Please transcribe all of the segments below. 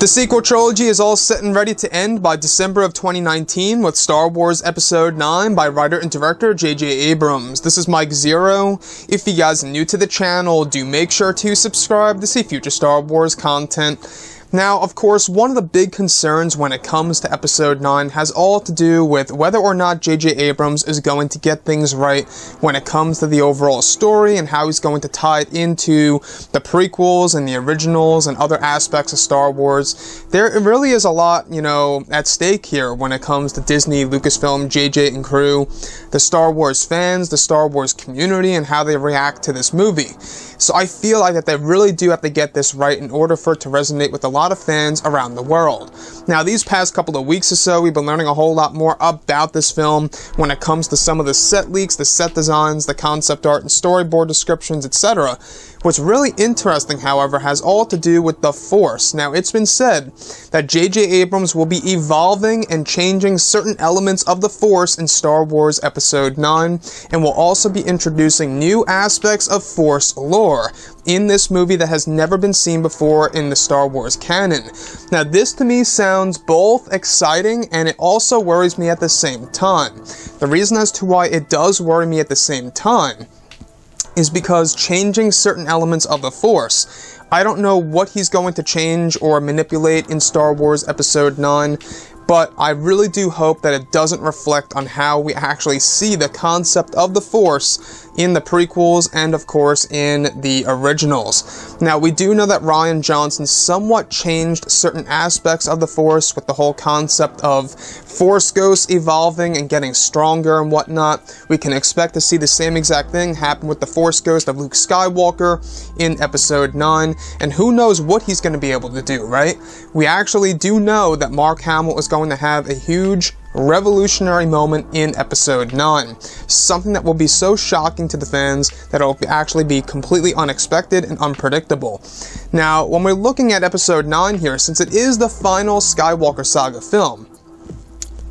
The sequel trilogy is all set and ready to end by December of 2019 with Star Wars Episode 9 by writer and director J.J. Abrams. This is Mike Zero. If you guys are new to the channel, do make sure to subscribe to see future Star Wars content. Now, of course, one of the big concerns when it comes to Episode 9 has all to do with whether or not J.J. Abrams is going to get things right when it comes to the overall story and how he's going to tie it into the prequels and the originals and other aspects of Star Wars. There really is a lot, at stake here when it comes to Disney, Lucasfilm, J.J. and crew, the Star Wars fans, the Star Wars community, and how they react to this movie. So I feel like that they really do have to get this right in order for it to resonate with a lot of fans around the world. Now, these past couple of weeks or so, we've been learning a whole lot more about this film when it comes to some of the set leaks, the set designs, the concept art and storyboard descriptions, etc. What's really interesting, however, has all to do with the Force. Now, it's been said that J.J. Abrams will be evolving and changing certain elements of the Force in Star Wars Episode 9, and will also be introducing new aspects of Force lore in this movie that has never been seen before in the Star Wars canon. Now, this to me sounds both exciting and it also worries me at the same time. The reason as to why it does worry me at the same time is because changing certain elements of the Force, I don't know what he's going to change or manipulate in Star Wars Episode 9, but I really do hope that it doesn't reflect on how we actually see the concept of the Force in the prequels and, of course, in the originals. Now, we do know that Rian Johnson somewhat changed certain aspects of the Force with the whole concept of Force ghosts evolving and getting stronger and whatnot. We can expect to see the same exact thing happen with the Force ghost of Luke Skywalker in Episode 9, and who knows what he's going to be able to do, right? We actually do know that Mark Hamill is going to have a huge revolutionary moment in Episode 9. Something that will be so shocking to the fans that it will actually be completely unexpected and unpredictable. Now, when we're looking at Episode 9 here, since it is the final Skywalker saga film,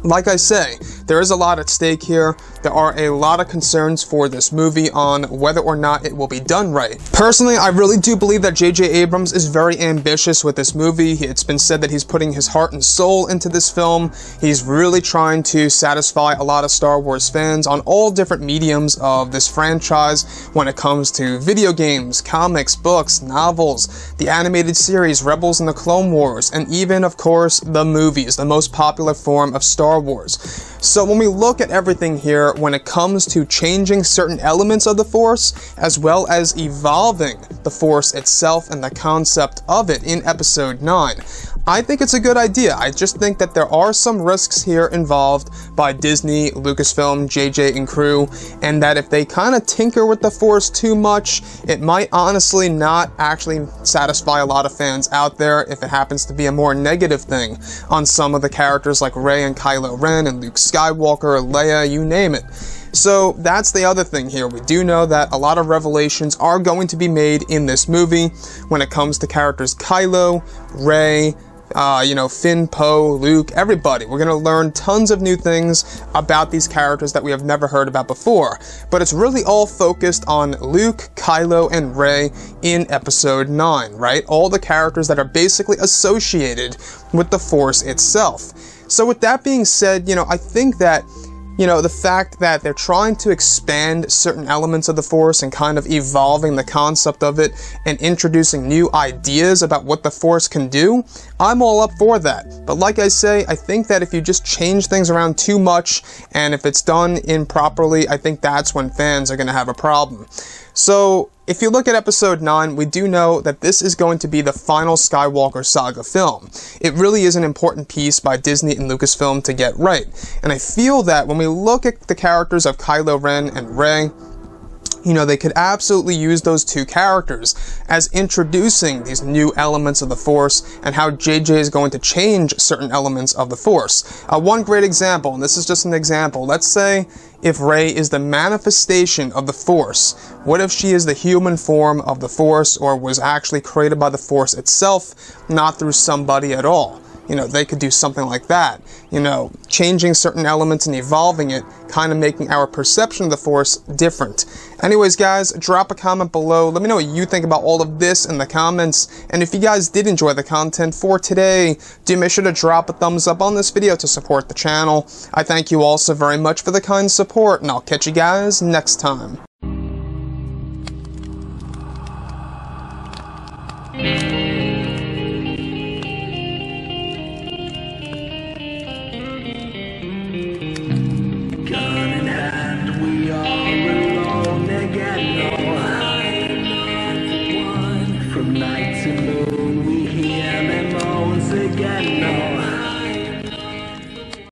like I say, there is a lot at stake here. There are a lot of concerns for this movie on whether or not it will be done right. Personally, I really do believe that J.J. Abrams is very ambitious with this movie. It's been said that he's putting his heart and soul into this film. He's really trying to satisfy a lot of Star Wars fans on all different mediums of this franchise when it comes to video games, comics, books, novels, the animated series, Rebels and the Clone Wars, and even, of course, the movies, the most popular form of Star Wars. So when we look at everything here, when it comes to changing certain elements of the Force, as well as evolving the Force itself and the concept of it in Episode 9, I think it's a good idea. I just think that there are some risks here involved by Disney, Lucasfilm, JJ and crew, and that if they kind of tinker with the Force too much, it might honestly not actually satisfy a lot of fans out there if it happens to be a more negative thing on some of the characters like Rey and Kylo Ren and Luke Skywalker, Leia, you name it. So that's the other thing here. We do know that a lot of revelations are going to be made in this movie when it comes to characters Kylo, Rey, Finn, Poe, Luke, everybody. We're going to learn tons of new things about these characters that we have never heard about before. But it's really all focused on Luke, Kylo, and Rey in Episode 9, right? All the characters that are basically associated with the Force itself. So with that being said, I think that the fact that they're trying to expand certain elements of the Force and kind of evolving the concept of it and introducing new ideas about what the Force can do, I'm all up for that. But like I say, I think that if you just change things around too much and if it's done improperly, I think that's when fans are going to have a problem. So, if you look at Episode 9, we do know that this is going to be the final Skywalker saga film. It really is an important piece by Disney and Lucasfilm to get right. And I feel that when we look at the characters of Kylo Ren and Rey, they could absolutely use those two characters as introducing these new elements of the Force and how JJ is going to change certain elements of the Force. One great example, and this is just an example, let's say if Rey is the manifestation of the Force, what if she is the human form of the Force or was actually created by the Force itself, not through somebody at all? you know, they could do something like that. You know, changing certain elements and evolving it, kind of making our perception of the Force different. Anyways, guys, drop a comment below. Let me know what you think about all of this in the comments. And if you guys did enjoy the content for today, do make sure to drop a thumbs up on this video to support the channel. I thank you all so very much for the kind support, and I'll catch you guys next time.